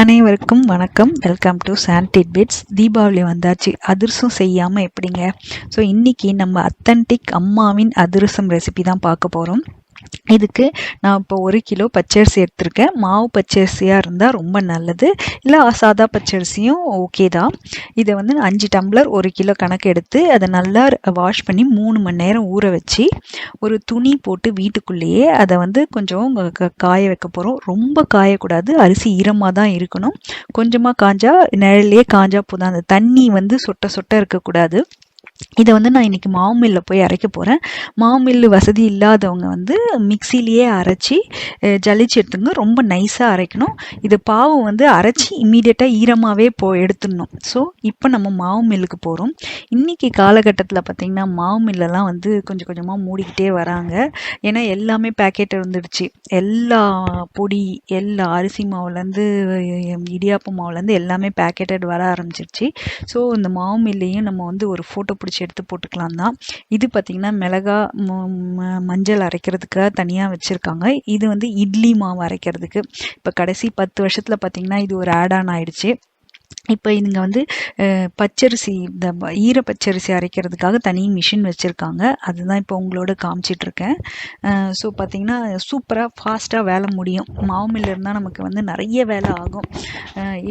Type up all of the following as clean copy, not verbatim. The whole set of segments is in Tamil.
அனைவருக்கும் வணக்கம். வெல்கம் டு சாண்ட் டிட்பிட்ஸ். தீபாவளி வந்தாச்சு, அதிரசம் செய்யாமல் எப்படிங்க? ஸோ இன்றைக்கி நம்ம அத்தன்டிக் அம்மாவின் அதிரசம் ரெசிபி தான் பார்க்க போகிறோம். இதுக்கு நான் இப்போ 1 கிலோ பச்சரிசி எடுத்திருக்கேன். மாவு பச்சரிசியாக இருந்தால் ரொம்ப நல்லது, இல்லை சாதா பச்சரிசியும் ஓகே தான். இதை வந்து 5 டம்ளர் 1 கிலோ கணக்கு எடுத்து அதை நல்லா வாஷ் பண்ணி 3 மணி நேரம் ஊற வச்சு ஒரு துணி போட்டு வீட்டுக்குள்ளேயே அதை வந்து கொஞ்சம் காய வைக்க போகிறோம். ரொம்ப காயக்கூடாது, அரிசி ஈரமாக தான் இருக்கணும். கொஞ்சமாக காஞ்சா நிழல்லையே காஞ்சா போதும், அந்த தண்ணி வந்து சொட்ட சொட்ட இருக்கக்கூடாது. இதை வந்து நான் இன்றைக்கி மாவு மில்லில் போய் அரைக்க போகிறேன். மாவு மில்லு வசதி இல்லாதவங்க வந்து மிக்சிலேயே அரைச்சி ஜலிச்சு எடுத்துங்க. ரொம்ப நைஸாக அரைக்கணும். இது பாவு வந்து அரைச்சி இம்மீடியட்டாக ஈரமாகவே எடுத்துடணும். ஸோ இப்போ நம்ம மாவு மில்லுக்கு போகிறோம். இன்றைக்கி காலகட்டத்தில் பார்த்திங்கன்னா மாவு மில்லெல்லாம் வந்து கொஞ்சம் கொஞ்சமாக மூடிக்கிட்டே வராங்க. ஏன்னா எல்லாமே பேக்கெட் வந்துடுச்சு. எல்லா பொடி, எல்லா அரிசி மாவுலேருந்து இடியாப்ப மாவுலேருந்து எல்லாமே பேக்கெட்டட் வர ஆரம்பிச்சிருச்சு. ஸோ இந்த மாவு மில்லையும் நம்ம வந்து ஒரு ஃபோட்டோ பிடிச்சி எடுத்து போட்டுக்கலாம் தான். இது பார்த்திங்கன்னா மிளகா மஞ்சள் அரைக்கிறதுக்காக தனியாக வச்சுருக்காங்க. இது வந்து இட்லி மாவு அரைக்கிறதுக்கு. இப்போ கடைசி 10 வருஷத்தில் பார்த்திங்கன்னா இது ஒரு ஆட் ஆன் ஆயிடுச்சு. இப்போ இங்கே வந்து பச்சரிசி, இந்த ஈர பச்சரிசி அரைக்கிறதுக்காக தனி மிஷின் வச்சுருக்காங்க. அதுதான் இப்போ உங்களோட காமிச்சிட்ருக்கேன். ஸோ பார்த்திங்கன்னா சூப்பராக ஃபாஸ்ட்டாக வேலை முடியும். மாவு மில் இருந்தால் நமக்கு வந்து நிறைய வேலை ஆகும்.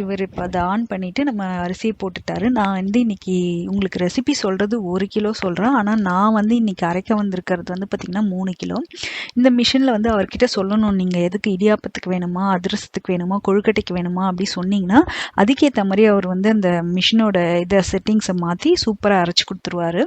இவர் இப்போ அதை ஆன் பண்ணிவிட்டு நம்ம அரிசியை போட்டுட்டாரு. நான் வந்து இன்றைக்கி உங்களுக்கு ரெசிபி சொல்கிறது 1 கிலோ சொல்கிறேன். ஆனால் நான் வந்து இன்றைக்கி அரைக்க வந்திருக்கிறது வந்து பார்த்திங்கன்னா 3 கிலோ. இந்த மிஷினில் வந்து அவர்கிட்ட சொல்லணும், நீங்கள் எதுக்கு இடியாப்பத்துக்கு வேணுமா, அதிரசத்துக்கு வேணுமா, கொழுக்கட்டைக்கு வேணுமா அப்படி சொன்னீங்கன்னா அதுக்கேற்ற மாதிரி அவர் வந்து அந்த மிஷினோட இதை செட்டிங்ஸை மாற்றி சூப்பராக அரைச்சி கொடுத்துருவாரு.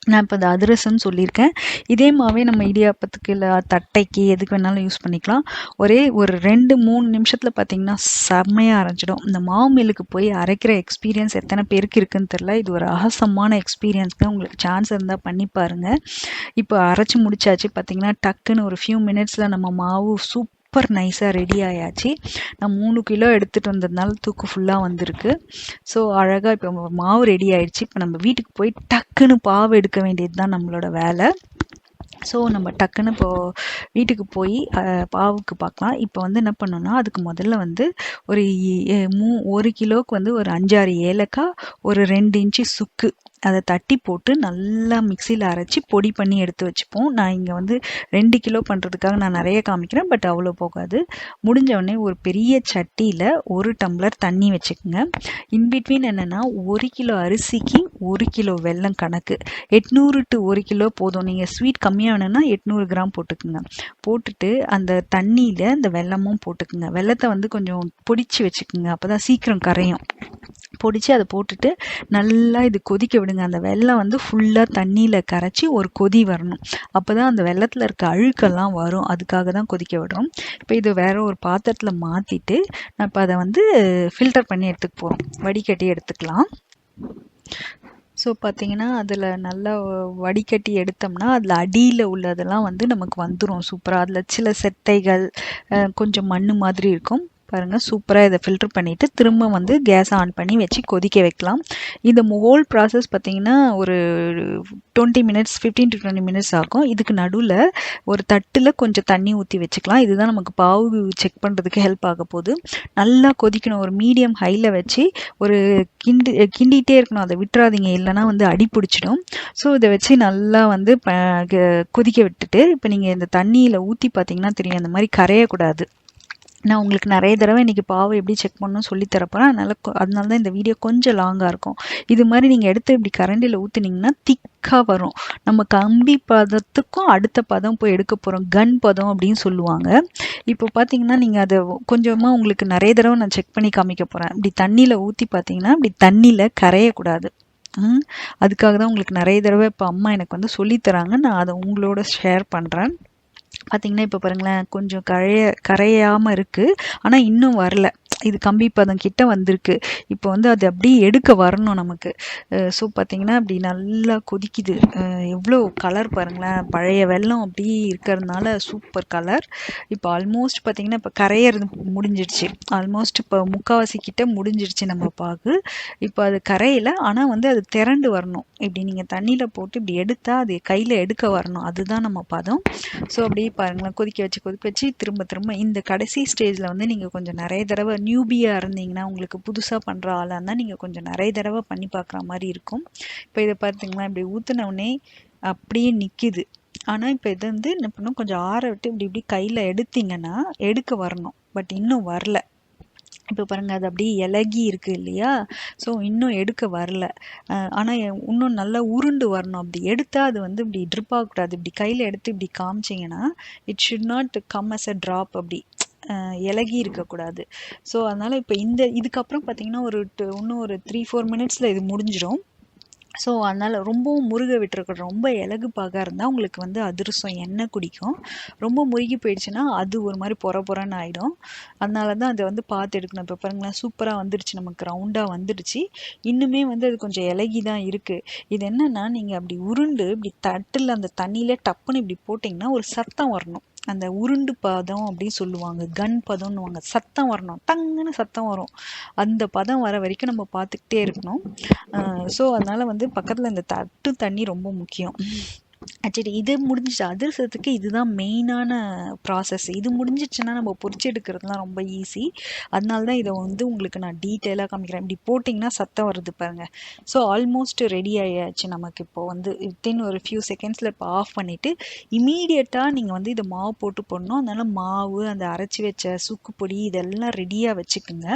நான் இப்போ இந்த அதிரசம்னு சொல்லியிருக்கேன். இதே மாவே நம்ம இடியாப்பத்துக்கு இல்லை தட்டைக்கு எதுக்கு வேணாலும் யூஸ் பண்ணிக்கலாம். ஒரே ஒரு 2-3 நிமிஷத்தில் பார்த்திங்கன்னா செம்மையாக அரைச்சிடும். இந்த மாவு மில்லுக்கு போய் அரைக்கிற எக்ஸ்பீரியன்ஸ் எத்தனை பேருக்கு இருக்குதுன்னு தெரில. இது ஒரு அகசமான எக்ஸ்பீரியன்ஸ்க்கு உங்களுக்கு சான்ஸ் இருந்தால் பண்ணி பாருங்கள். இப்போ அரைச்சி முடிச்சாச்சு. பார்த்திங்கன்னா டக்குன்னு ஒரு ஃபியூ மினிட்ஸில் நம்ம மாவு சூப்பர் நைஸாக ரெடி ஆயாச்சு. நான் 3 கிலோ எடுத்துகிட்டு வந்ததுனால தூக்கு ஃபுல்லாக வந்திருக்கு. ஸோ அழகாக இப்போ மாவு ரெடி ஆயிடுச்சு. இப்போ நம்ம வீட்டுக்கு போய் டக்குன்னு பாவு எடுக்க வேண்டியது தான் நம்மளோட வேலை. ஸோ நம்ம டக்குன்னு இப்போது வீட்டுக்கு போய் பாவுக்கு பார்க்கலாம். இப்போ வந்து என்ன பண்ணோன்னா அதுக்கு முதல்ல வந்து ஒரு 1 கிலோவுக்கு வந்து ஒரு 5-6 ஏலக்காய், ஒரு 2 இன்ச்சு சுக்கு அதை தட்டி போட்டு நல்லா மிக்சியில் அரைச்சி பொடி பண்ணி எடுத்து வச்சுப்போம். நான் இங்கே வந்து 2 கிலோ பண்ணுறதுக்காக நான் நிறைய காமிக்கிறேன், பட் அவ்வளோ போகாது. முடிஞ்சவொடனே ஒரு பெரிய சட்டியில் 1 டம்ளர் தண்ணி வச்சுக்கோங்க. இன்பிட்வீன் என்னென்னா 1 கிலோ அரிசிக்கு 1 கிலோ வெல்லம் கணக்கு. 800 to 1 கிலோ போதும். நீங்கள் ஸ்வீட் கம்மியாக வேணும்னா 800 கிராம் போட்டுக்குங்க. போட்டுட்டு அந்த தண்ணியில் இந்த வெல்லமும் போட்டுக்குங்க. வெல்லத்தை வந்து கொஞ்சம் பொடிச்சு வச்சுக்குங்க, அப்போ தான் சீக்கிரம் கரையும். பொடிச்சு அதை போட்டுட்டு நல்லா இது கொதிக்க விடுங்க. அந்த வெல்லம் வந்து ஃபுல்லாக தண்ணியில் கரைச்சி ஒரு கொதி வரணும். அப்போ தான் அந்த வெல்லத்தில் இருக்க அழுக்கெல்லாம் வரும். அதுக்காக தான் கொதிக்க விடுறோம். இப்போ இது வேறு ஒரு பாத்திரத்தில் மாற்றிட்டு நான் இப்போ அதை வந்து ஃபில்டர் பண்ணி எடுத்துக்க போகிறோம். வடிகட்டி எடுத்துக்கலாம். ஸோ பார்த்திங்கன்னா அதில் நல்லா வடிகட்டி எடுத்தோம்னா அதில் அடியில் உள்ளதெல்லாம் வந்து நமக்கு வந்துடும் சூப்பராக. அதில் சில செத்தைகள், கொஞ்சம் மண் மாதிரி இருக்கும். பாருங்கள், சூப்பராக இதை ஃபில்டர் பண்ணிவிட்டு திரும்ப வந்து கேஸ் ஆன் பண்ணி வச்சு கொதிக்க வைக்கலாம். இந்த ஹோல் ப்ராசஸ் பார்த்திங்கன்னா ஒரு 20 மினிட்ஸ், 15 to 20 மினிட்ஸ் ஆகும். இதுக்கு நடுவில் ஒரு தட்டில் கொஞ்சம் தண்ணி ஊற்றி வச்சுக்கலாம். இதுதான் நமக்கு பாவு செக் பண்ணுறதுக்கு ஹெல்ப் ஆக போகுது. நல்லா கொதிக்கணும். ஒரு மீடியம் ஹையில் வச்சு ஒரு கிண்டிகிட்டே இருக்கணும், அதை விட்டுறாதீங்க, இல்லைனா வந்து அடி பிடிச்சிடும். ஸோ இதை வச்சு நல்லா வந்து கொதிக்க விட்டுட்டு இப்போ நீங்கள் இந்த தண்ணியில் ஊற்றி பார்த்திங்கன்னா தெரியும், அந்த மாதிரி கரையக்கூடாது. நான் உங்களுக்கு நிறைய தடவை இன்றைக்கி பாவை எப்படி செக் பண்ணணும்னு சொல்லித்தரப்போகிறேன். அதனால தான் இந்த வீடியோ கொஞ்சம் லாங்காக இருக்கும். இது மாதிரி நீங்கள் எடுத்து இப்படி கரண்டியில் ஊற்றுனீங்கன்னா திக்காக வரும். நம்ம கம்பி பதத்துக்கும் அடுத்த பதம் போய் எடுக்க போகிறோம். கன் பதம் அப்படின்னு சொல்லுவாங்க. இப்போ பார்த்தீங்கன்னா நீங்கள் அதை கொஞ்சமாக உங்களுக்கு நிறைய தடவை நான் செக் பண்ணி காமிக்க போகிறேன். இப்படி தண்ணியில் ஊற்றி பார்த்தீங்கன்னா இப்படி தண்ணியில் கரையக்கூடாது. அதுக்காக தான் உங்களுக்கு நிறைய தடவை இப்போ அம்மா எனக்கு வந்து சொல்லித்தராங்க. நான் அதை உங்களோட ஷேர் பண்ணுறேன். பார்த்திங்கன்னா இப்போ பாருங்களேன், கொஞ்சம் கரையாமல் இருக்குது, ஆனால் இன்னும் வரல. இது கம்பி பதம் கிட்ட வந்திருக்கு. இப்போ வந்து அது அப்படியே எடுக்க வரணும் நமக்கு. ஸோ பார்த்தீங்கன்னா அப்படி நல்லா கொதிக்குது. எவ்வளோ கலர் பாருங்களேன், பழைய வெல்லம் அப்படி இருக்கிறதுனால சூப்பர் கலர். இப்போ ஆல்மோஸ்ட் பார்த்தீங்கன்னா இப்போ கரையிறது முடிஞ்சிடுச்சு. ஆல்மோஸ்ட் இப்போ முக்கால்வாசி கிட்ட முடிஞ்சிடுச்சு நம்ம பாகு. இப்போ அது கரையில, ஆனால் வந்து அது திரண்டு வரணும். இப்படி நீங்கள் தண்ணியில் போட்டு இப்படி எடுத்தால் அது கையில் எடுக்க வரணும். அதுதான் நம்ம பதம். ஸோ அப்படியே பாருங்களேன், கொதிக்க வச்சு திரும்ப திரும்ப இந்த கடைசி ஸ்டேஜில் வந்து நீங்கள் கொஞ்சம் நிறைய தடவை நியூபியாக இருந்தீங்கன்னா, உங்களுக்கு புதுசாக பண்ணுற ஆளாக இருந்தால் நீங்கள் கொஞ்சம் நிறைய தடவை பண்ணி பார்க்குற மாதிரி இருக்கும். இப்போ இதை பார்த்தீங்களா, இப்படி ஊற்றினவுடனே அப்படியே நிற்கிது. ஆனால் இப்போ இது வந்து என்ன பண்ணணும், கொஞ்சம் ஆற விட்டு இப்படி இப்படி கையில் எடுத்தீங்கன்னா எடுக்க வரணும். பட் இன்னும் வரல. இப்போ பாருங்கள், அது அப்படியே இலகி இருக்குது இல்லையா? ஸோ இன்னும் எடுக்க வரல. ஆனால் இன்னும் நல்லா உருண்டு வரணும். அப்படி எடுத்தால் அது வந்து இப்படி ட்ரிப் ஆகக்கூடாது. இப்படி கையில் எடுத்து இப்படி காமிச்சிங்கன்னா it should not come as a drop. அப்படி இலகி இருக்கக்கூடாது. ஸோ அதனால் இப்போ இதுக்கப்புறம் பார்த்தீங்கன்னா இன்னும் ஒரு 3-4 மினிட்ஸில் இது முடிஞ்சிடும். ஸோ அதனால் ரொம்பவும் முருக விட்டுருக்கணும். ரொம்ப இலகு பாகாக இருந்தால் உங்களுக்கு வந்து அதிரசம் எண்ணெய் குடிக்கும். ரொம்ப முருகி போயிடுச்சுன்னா அது ஒரு மாதிரி பொறன்னு ஆகிடும். அதனால தான் அதை வந்து பார்த்து எடுக்கணும். இப்போ பாருங்களேன், சூப்பராக வந்துடுச்சு, நமக்கு ரவுண்டாக வந்துடுச்சு. இன்னுமே வந்து அது கொஞ்சம் இலகி தான் இருக்குது. இது என்னென்னா, நீங்கள் அப்படி உருண்டு இப்படி தட்டில் அந்த தண்ணியிலே டப்புன்னு இப்படி போட்டிங்கன்னா ஒரு சத்தம் வரணும். அந்த உருண்டு பதம் அப்படின்னு சொல்லுவாங்க, கன் பதம்னுவாங்க. சத்தம் வரணும், டங்குன்னு சத்தம் வரும். அந்த பதம் வர வரைக்கும் நம்ம பார்த்துக்கிட்டே இருக்கணும். ஸோ அதனால் வந்து பக்கத்தில் இந்த தட்டு தண்ணி ரொம்ப முக்கியம். சரி, இது முடிஞ்சிச்சு. அதிரசத்துக்கு இதுதான் மெயினான ப்ராசஸ். இது முடிஞ்சிச்சுன்னா நம்ம பொரிச்சு எடுக்கிறதுலாம் ரொம்ப ஈஸி. அதனால தான் இதை வந்து உங்களுக்கு நான் டீட்டெயிலாக காமிக்கிறேன். இப்படி போட்டிங்கன்னா சத்தம் வருது பாருங்கள். ஸோ ஆல்மோஸ்ட் ரெடி ஆகியாச்சு நமக்கு. இப்போ வந்து வித்தின் ஒரு ஃபியூ செகண்ட்ஸில் இப்போ ஆஃப் பண்ணிவிட்டு இமீடியட்டாக நீங்கள் வந்து இதை மாவு போட்டு போடணும். அதனால் மாவு, அந்த அரைச்சி வச்ச சுக்கு பொடி இதெல்லாம் ரெடியாக வச்சுக்குங்க.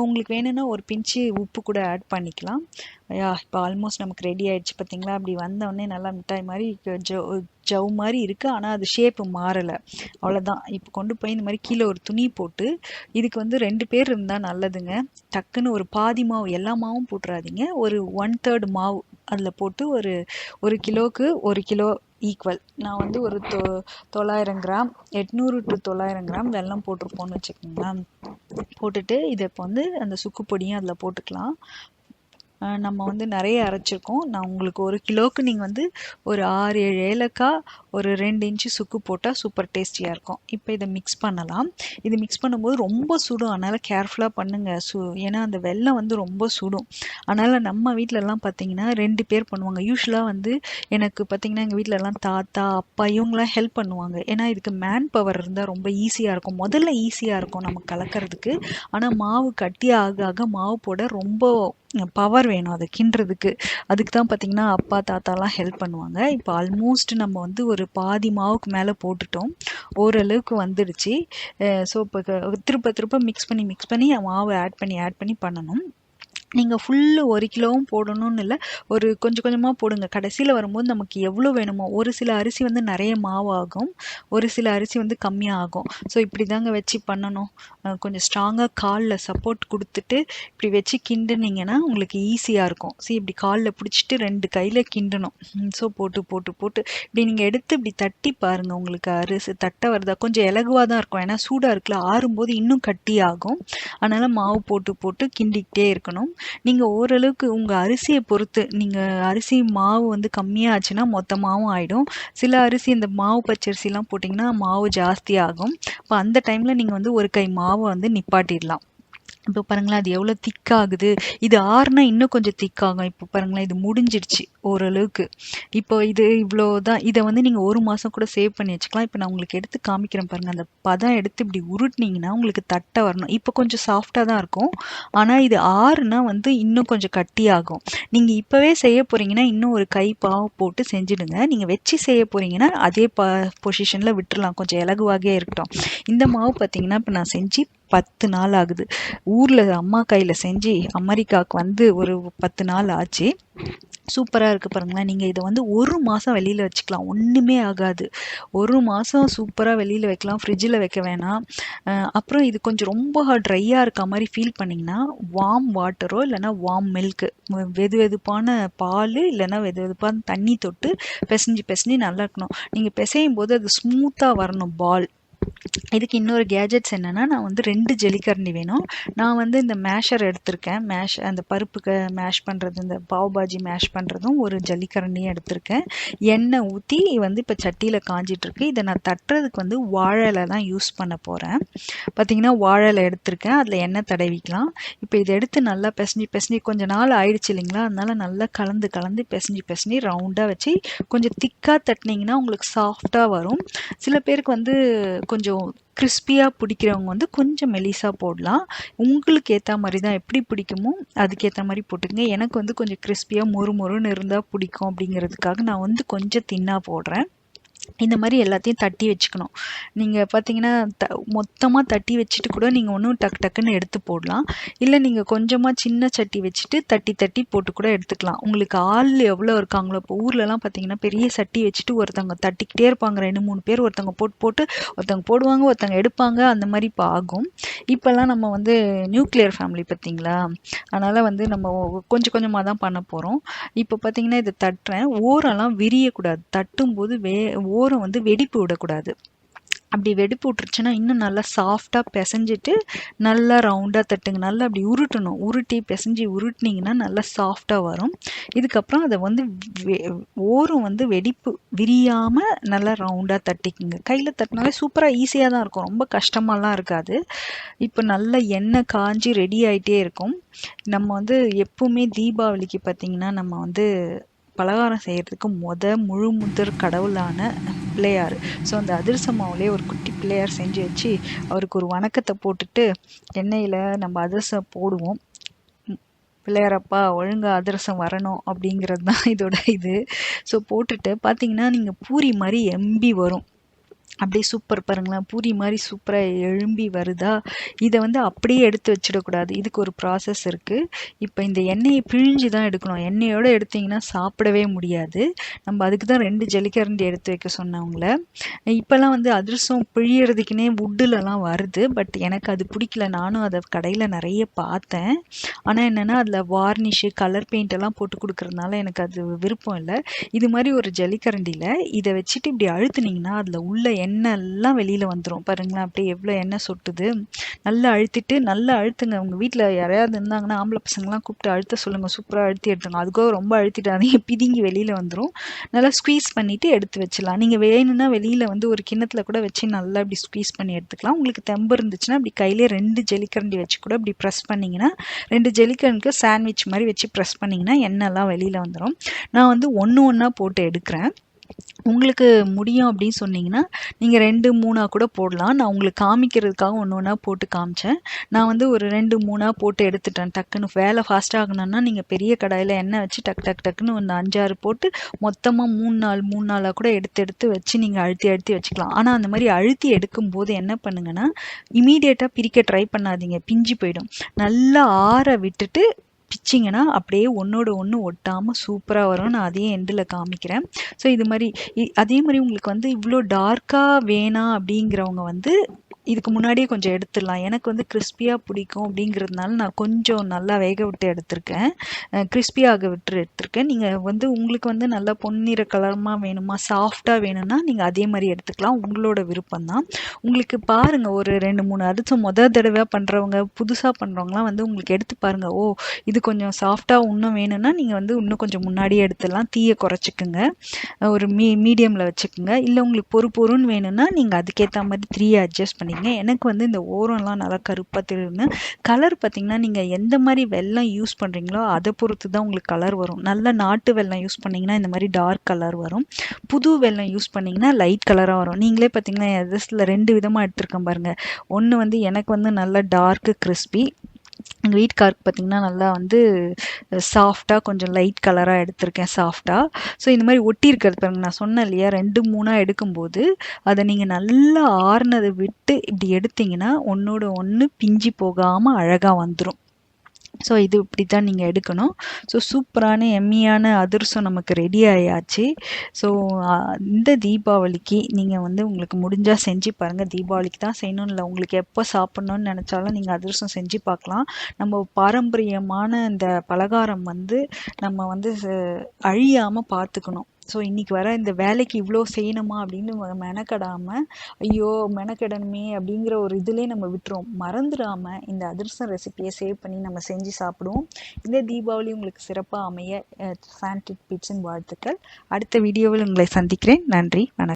உங்களுக்கு வேணும்னா ஒரு பிஞ்சு உப்பு கூட ஆட் பண்ணிக்கலாம். இப்போ ஆல்மோஸ்ட் நமக்கு ரெடி ஆகிடுச்சு. பார்த்தீங்களா, அப்படி வந்தோடனே நல்லா மிட்டாய் மாதிரி ஜவ் மாதிரி இருக்குது. ஆனால் அது ஷேப்பு மாறலை. அவ்வளோதான். இப்போ கொண்டு போய் இந்த மாதிரி கீழே ஒரு துணி போட்டு, இதுக்கு வந்து 2 பேர் இருந்தால் நல்லதுங்க. டக்குன்னு ஒரு பாதி மாவு, எல்லா மாவும் போட்டுறாதீங்க. ஒரு 1/3 மாவு அதில் போட்டு ஒரு கிலோவுக்கு 1 கிலோ ஈக்குவல். நான் வந்து ஒரு 900 கிராம் 800 to 900 கிராம் வெல்லம் போட்டிருப்போன்னு வச்சுக்கோங்களேன். போட்டுட்டு இதை இப்போ வந்து அந்த சுக்கு பொடியும் அதில் போட்டுக்கலாம். நம்ம வந்து நிறைய அரைச்சிருக்கோம். நான் உங்களுக்கு 1 கிலோவுக்கு நீங்கள் வந்து ஒரு 6-7 ஏலக்காய், ஒரு 2 இன்ச்சு சுக்கு போட்டால் சூப்பர் டேஸ்டியாக இருக்கும். இப்போ இதை மிக்ஸ் பண்ணலாம். இது மிக்ஸ் பண்ணும்போது ரொம்ப சுடும், அதனால் கேர்ஃபுல்லாக பண்ணுங்கள். ஏன்னா அந்த வெல்லம் வந்து ரொம்ப சுடும். அதனால் நம்ம வீட்டிலலாம் பார்த்தீங்கன்னா 2 பேர் பண்ணுவாங்க. யூஸ்வலாக வந்து எனக்கு பார்த்தீங்கன்னா எங்கள் வீட்டிலலாம் தாத்தா, அப்பா இவங்களாம் ஹெல்ப் பண்ணுவாங்க. ஏன்னா இதுக்கு மேன் பவர் இருந்தால் ரொம்ப ஈஸியாக இருக்கும். முதல்ல ஈஸியாக இருக்கும் நம்ம கலக்கிறதுக்கு. ஆனால் மாவு கட்டியாக ஆக மாவு போட ரொம்ப பவர் வேணும் அதை கிண்டுறதுக்கு. அதுக்கு தான் பார்த்தீங்கன்னா அப்பா, தாத்தாலாம் ஹெல்ப் பண்ணுவாங்க. இப்போ ஆல்மோஸ்ட் நம்ம வந்து ஒரு பாதி மாவுக்கு மேலே போட்டுட்டோம். ஓரளவுக்கு வந்துடுச்சு. ஸோ இப்போ திருப்ப மிக்ஸ் பண்ணி மாவு ஆட் பண்ணி பண்ணணும். நீங்கள் ஃபுல்லு 1 கிலோவும் போடணும்னு இல்லை, ஒரு கொஞ்சம் கொஞ்சமாக போடுங்க. கடைசியில் வரும்போது நமக்கு எவ்வளோ வேணுமோ, ஒரு சில அரிசி வந்து நிறைய மாவு ஆகும், ஒரு சில அரிசி வந்து கம்மியாக ஆகும். ஸோ இப்படி தாங்க வச்சு பண்ணணும். கொஞ்சம் ஸ்ட்ராங்காக காலில் சப்போர்ட் கொடுத்துட்டு இப்படி வச்சு கிண்டுனீங்கன்னா உங்களுக்கு ஈஸியாக இருக்கும். இப்படி காலில் பிடிச்சிட்டு 2 கையில் கிண்டணும். ஸோ போட்டு இப்படி நீங்கள் எடுத்து இப்படி தட்டி பாருங்கள், உங்களுக்கு அரிசி தட்டை வருதா. கொஞ்சம் இலகுவாக தான் இருக்கும், ஏன்னா சூடாக இருக்குல்ல. ஆறும்போது இன்னும் கட்டி ஆகும். அதனால் மாவு போட்டு கிண்டிக்கிட்டே இருக்கணும். நீங்கள் ஓரளவுக்கு உங்கள் அரிசியை பொறுத்து, நீங்கள் அரிசி மாவு வந்து கம்மியாக ஆச்சுன்னா மொத்தமாகவும் ஆகிடும். சில அரிசி இந்த மாவு பச்சரிசிலாம் போட்டிங்கன்னா மாவு ஜாஸ்தி ஆகும். இப்போ அந்த டைமில் நீங்கள் வந்து ஒரு கை மாவை வந்து நிப்பாட்டிடலாம். இப்போ பாருங்களேன், அது எவ்வளோ திக்காகுது. இது ஆறுனா இன்னும் கொஞ்சம் திக்காகும். இப்போ பாருங்களேன், இது முடிஞ்சிடுச்சு ஓரளவுக்கு. இப்போ இது இவ்வளோதான். இதை வந்து நீங்கள் 1 மாதம் கூட சேவ் பண்ணி வச்சுக்கலாம். இப்போ நான் உங்களுக்கு எடுத்து காமிக்கிறேன் பாருங்கள். அந்த பதம் எடுத்து இப்படி உருட்டினீங்கன்னா உங்களுக்கு தட்டை வரணும். இப்போ கொஞ்சம் சாஃப்டாக தான் இருக்கும், ஆனால் இது ஆறுனா வந்து இன்னும் கொஞ்சம் கட்டியாகும். நீங்கள் இப்போவே செய்ய போகிறீங்கன்னா இன்னும் ஒரு கை பாவு போட்டு செஞ்சுடுங்க. நீங்கள் வச்சு செய்ய போகிறீங்கன்னா அதே பொசிஷனில் விட்டுறலாம், கொஞ்சம் இலகுவாகவே இருக்கட்டும். இந்த மாவு பார்த்தீங்கன்னா இப்போ நான் செஞ்சு 10 நாள் ஆகுது. ஊரில் அம்மா கையில் செஞ்சு அமெரிக்காவுக்கு வந்து ஒரு 10 நாள் ஆச்சு. சூப்பராக இருக்குது பாருங்களேன். நீங்கள் இதை வந்து 1 மாதம் வெளியில் வச்சுக்கலாம், ஒன்றுமே ஆகாது. 1 மாதம் சூப்பராக வெளியில் வைக்கலாம், ஃப்ரிட்ஜில் வைக்க வேணாம். அப்புறம் இது கொஞ்சம் ரொம்ப ட்ரையாக இருக்க மாதிரி ஃபீல் பண்ணிங்கன்னா வார்ம் வாட்டரோ இல்லைனா வார்ம் மில்க்கு, வெதுவெதுப்பான பால் இல்லைனா வெதுவெதுப்பான தண்ணி தொட்டு பிசைஞ்சு நல்லா இருக்கணும். நீங்கள் பிசையும் போது அது ஸ்மூத்தாக வரணும் பால். இதுக்கு இன்னொரு கேஜெட்ஸ் என்னென்னா, நான் வந்து 2 ஜல்லிக்கரண்டி வேணும். நான் வந்து இந்த மேஷர் எடுத்திருக்கேன். அந்த பருப்புக்கு மேஷ் பண்ணுறது, இந்த பாவ் பாஜி மேஷ் பண்ணுறதும் ஒரு ஜல்லிக்கரண்டியும் எடுத்திருக்கேன். எண்ணெய் ஊற்றி வந்து இப்போ சட்டியில் காஞ்சிட்ருக்கு. இதை நான் தட்டுறதுக்கு வந்து வாழை இலை தான் யூஸ் பண்ண போகிறேன். பார்த்திங்கன்னா வாழை இலை எடுத்திருக்கேன். அதில் எண்ணெய் தடவிக்கலாம். இப்போ இதை எடுத்து நல்லா பிசைஞ்சு கொஞ்ச நாள் ஆயிடுச்சு இல்லைங்களா, அதனால நல்லா கலந்து பிசைஞ்சு ரவுண்டாக வச்சு கொஞ்சம் திக்காக தட்டினீங்கன்னா உங்களுக்கு சாஃப்டாக வரும். சில பேருக்கு வந்து கொஞ்சம் கிறிஸ்பியாக பிடிக்கிறவங்க வந்து கொஞ்சம் மெலிசா போடலாம். உங்களுக்கு ஏற்ற மாதிரி தான், எப்படி பிடிக்குமோ அதுக்கேற்ற மாதிரி போட்டுக்கங்க. எனக்கு வந்து கொஞ்சம் கிறிஸ்பியாக மொறுன்னு இருந்தால் பிடிக்கும் அப்படிங்கிறதுக்காக நான் வந்து கொஞ்சம் தின்னா போடுறேன். இந்த மாதிரி எல்லாத்தையும் தட்டி வச்சுக்கணும். நீங்கள் பார்த்தீங்கன்னா மொத்தமாக தட்டி வச்சுட்டு கூட நீங்கள் ஒன்றும் டக்குன்னு எடுத்து போடலாம். இல்லை நீங்கள் கொஞ்சமாக சின்ன சட்டி வச்சுட்டு தட்டி போட்டு கூட எடுத்துக்கலாம். உங்களுக்கு ஆள் எவ்வளோ இருக்காங்களோ, இப்போ ஊர்லலாம் பார்த்தீங்கன்னா பெரிய சட்டி வச்சுட்டு ஒருத்தவங்க தட்டிக்கிட்டே இருப்பாங்க. 2-3 பேர் ஒருத்தவங்க போட்டு ஒருத்தவங்க போடுவாங்க, ஒருத்தவங்க எடுப்பாங்க. அந்த மாதிரி இப்போ ஆகும். இப்போல்லாம் நம்ம வந்து நியூக்ளியர் ஃபேமிலி பார்த்தீங்களா, அதனால் வந்து நம்ம கொஞ்சமாக தான் பண்ண போகிறோம். இப்போ பார்த்தீங்கன்னா இதை தட்டுறேன். ஓரெல்லாம் விரியக்கூடாது. தட்டும்போது ஓரம் வந்து வெடிப்பு விடக்கூடாது. அப்படி வெடிப்பு விட்டுருச்சுன்னா இன்னும் நல்லா சாஃப்டாக பிசைஞ்சிட்டு நல்லா ரவுண்டாக தட்டுங்க. நல்லா அப்படி உருட்டணும். பிசைஞ்சு உருட்டினீங்கன்னா நல்லா சாஃப்டாக வரும். இதுக்கப்புறம் அதை வந்து ஓரம் வந்து வெடிப்பு விரியாமல் நல்லா ரவுண்டாக தட்டிக்குங்க. கையில் தட்டினாலே சூப்பராக ஈஸியாக தான் இருக்கும். ரொம்ப கஷ்டமாலாம் இருக்காது. இப்போ நல்லா எண்ணெய் காஞ்சி ரெடி ஆகிட்டே இருக்கும். நம்ம வந்து எப்பவுமே தீபாவளிக்கு பார்த்திங்கன்னா நம்ம வந்து பலகாரம் செய்கிறதுக்கு முழு முதற் கடவுளான பிள்ளையார். ஸோ அந்த அதிரச மாவுலேயே ஒரு குட்டி பிள்ளையார் செஞ்சு வச்சு அவருக்கு ஒரு வணக்கத்தை போட்டுட்டு எண்ணெயில் நம்ம அதிரசம் போடுவோம். பிள்ளையாரப்பா ஒழுங்காக அதிரசம் வரணும் அப்படிங்கிறது தான் இதோட இது. ஸோ போட்டுட்டு பார்த்தீங்கன்னா நீங்கள் பூரி மாதிரி எம்பி வரும். அப்படியே சூப்பர் பாருங்களேன், பூரி மாதிரி சூப்பராக எழும்பி வருதா. இதை வந்து அப்படியே எடுத்து வச்சிடக்கூடாது. இதுக்கு ஒரு ப்ராசஸ் இருக்குது. இப்போ இந்த எண்ணெயை பிழிஞ்சு தான் எடுக்கணும். எண்ணெயோடு எடுத்திங்கன்னா சாப்பிடவே முடியாது. நம்ம அதுக்கு தான் 2 ஜல்லிக்கரண்டி எடுத்து வைக்க சொன்னவங்கள. இப்போல்லாம் வந்து அதிரசம் பிழியறதுக்குனே வுட்டுலலாம் வருது. பட் எனக்கு அது பிடிக்கல. நானும் அதை கடையில் நிறைய பார்த்தேன். ஆனால் என்னென்னா அதில் வார்னிஷு கலர் பெயிண்டெல்லாம் போட்டு கொடுக்குறதுனால எனக்கு அது விருப்பம் இல்லை. இது மாதிரி ஒரு ஜல்லிக்கரண்டியில் இதை வச்சுட்டு இப்படி அழுத்துனீங்கன்னா அதில் உள்ள எண்ணெய் எல்லாம் வெளியில் வந்துடும். பாருங்களேன் அப்படியே எவ்வளோ எண்ணெய் சொட்டுது. நல்லா அழுத்துங்க. உங்கள் வீட்டில் யாரையாவது இருந்தாங்கன்னா ஆம்பளை பசங்களாம் கூப்பிட்டு அழுத்த சொல்லுங்கள். சூப்பராக அழுத்தி எடுத்துங்க. அதுக்கோ ரொம்ப அழுத்திட்டாதீங்க, பிதுங்கி வெளியில் வந்துடும். நல்லா ஸ்குவீஸ் பண்ணிவிட்டு எடுத்து வச்சிடலாம். நீங்கள் வேணும்னா வெளியில் வந்து ஒரு கிண்ணத்தில் கூட வச்சு நல்லா இப்படி ஸ்குவீஸ் பண்ணி எடுத்துக்கலாம். உங்களுக்கு தெம்பு இருந்துச்சுன்னா அப்படி கையிலே 2 ஜல்லிக்கரண்டி வச்சு கூட இப்படி ப்ரெஸ் பண்ணிங்கன்னா 2 ஜல்லிக்கரண்டிக்கு சாண்ட்விச் மாதிரி வச்சு ப்ரெஸ் பண்ணிங்கன்னா எண்ணெய்லாம் வெளியில் வந்துடும். நான் வந்து ஒன்றா போட்டு எடுக்கிறேன். உங்களுக்கு முடியும் அப்படின்னு சொன்னீங்கன்னா நீங்கள் 2-3 கூட போடலாம். நான் உங்களுக்கு காமிக்கிறதுக்காக ஒன்றா போட்டு காமிச்சேன். நான் வந்து ஒரு 2-3 போட்டு எடுத்துட்டேன். டக்குன்னு வேலை ஃபாஸ்ட்டாக ஆகணும்னா நீங்கள் பெரிய கடாயில் எண்ணெய் வச்சு டக்குன்னு ஒன்று 5-6 போட்டு மொத்தமாக 3 நாளாக கூட எடுத்து வச்சு நீங்கள் அழுத்தி வச்சுக்கலாம். ஆனால் அந்த மாதிரி அழுத்தி எடுக்கும்போது என்ன பண்ணுங்கன்னா இமீடியட்டாக பிரிக்க ட்ரை பண்ணாதீங்க, பிஞ்சு போயிடும். நல்லா ஆற விட்டுட்டு பிச்சிங்கன்னா அப்படியே ஒன்றோட ஒன்று ஒட்டாமல் சூப்பராக வரும். நான் அதையே எண்டில் காமிக்கிறேன். ஸோ இது மாதிரி அதே மாதிரி உங்களுக்கு வந்து இவ்வளோ டார்க்காக வேணாம் அப்படிங்கிறவங்க வந்து இதுக்கு முன்னாடியே கொஞ்சம் எடுத்துடலாம். எனக்கு வந்து கிறிஸ்பியாக பிடிக்கும் அப்படிங்கிறதுனால நான் கொஞ்சம் நல்லா வேக விட்டு எடுத்திருக்கேன். கிறிஸ்பியாக விட்டு எடுத்திருக்கேன். நீங்கள் வந்து உங்களுக்கு வந்து நல்லா பொன்னிற கலரமாக வேணுமா, சாஃப்டாக வேணும்னா நீங்கள் அதே மாதிரி எடுத்துக்கலாம். உங்களோட விருப்பம்தான். உங்களுக்கு பாருங்கள், ஒரு 2-3 அதிரசம் தடவை பண்ணுறவங்க, புதுசாக பண்ணுறவங்களாம் வந்து உங்களுக்கு எடுத்து பாருங்கள். ஓ இது கொஞ்சம் சாஃப்டாக இன்னும் வேணும்னா நீங்கள் வந்து இன்னும் கொஞ்சம் முன்னாடியே எடுத்துடலாம். தீயை குறைச்சிக்குங்க, ஒரு மீடியமில் வச்சுக்கோங்க. இல்லை உங்களுக்கு பொறுன்னு வேணும்னா நீங்கள் அதுக்கேற்ற மாதிரி 3 அட்ஜஸ்ட் பண்ணி. எனக்கு வந்து இந்த ஓரம்லாம் நல்லா கருப்பாக தெரியுங்க. கலர் பார்த்தீங்கன்னா நீங்கள் எந்த மாதிரி வெல்லம் யூஸ் பண்ணுறீங்களோ அதை பொறுத்து தான் உங்களுக்கு கலர் வரும். நல்ல நாட்டு வெல்லம் யூஸ் பண்ணிங்கன்னா இந்த மாதிரி டார்க் கலர் வரும். புது வெல்லம் யூஸ் பண்ணிங்கன்னா லைட் கலராக வரும். நீங்களே பார்த்தீங்கன்னா எதில் 2 விதமாக எடுத்துருக்கேன் பாருங்கள். ஒன்று வந்து எனக்கு வந்து நல்லா டார்க்கு கிறிஸ்பி, எங்கள் வீட்டுக்காருக்கு பார்த்திங்கன்னா நல்லா வந்து சாஃப்டாக கொஞ்சம் லைட் கலராக எடுத்திருக்கேன் சாஃப்டாக. ஸோ இந்த மாதிரி ஒட்டி இருக்கிறது பாருங்கள், நான் சொன்னேன் இல்லையா 2-3 எடுக்கும்போது அதை நீங்கள் நல்லா ஆறுனதை விட்டு இப்படி எடுத்திங்கன்னா ஒன்றோட ஒன்று பிஞ்சு போகாமல் அழகாக வந்துடும். ஸோ இது இப்படி தான் நீங்கள் எடுக்கணும். ஸோ சூப்பரான எம்மியான அதிரசம் நமக்கு ரெடி ஆயாச்சு. ஸோ இந்த தீபாவளிக்கு நீங்கள் வந்து உங்களுக்கு முடிஞ்சால் செஞ்சு பாருங்கள். தீபாவளிக்கு தான் செய்யணும்னு இல்லை, உங்களுக்கு எப்போ சாப்பிட்ணுன்னு நினச்சாலும் நீங்கள் அதிரசம் செஞ்சு பார்க்கலாம். நம்ம பாரம்பரியமான இந்த பலகாரம் வந்து நம்ம வந்து அழியாமல் பார்த்துக்கணும். ஸோ இன்றைக்கி வர இந்த வேலைக்கு இவ்வளோ செய்யணுமா அப்படின்னு மெனக்கடாமல் ஐயோ மெனக்கெடணுமே அப்படிங்கிற ஒரு இதிலே நம்ம விட்டுருவோம். மறந்துடாமல் இந்த அதிரசம் ரெசிபியை சேவ் பண்ணி நம்ம செஞ்சு சாப்பிடுவோம். இந்த தீபாவளி உங்களுக்கு சிறப்பாக அமைய சாண்ட் டிட்பிட்ஸின் வாழ்த்துக்கள். அடுத்த வீடியோவில் உங்களை சந்திக்கிறேன். நன்றி, வணக்கம்.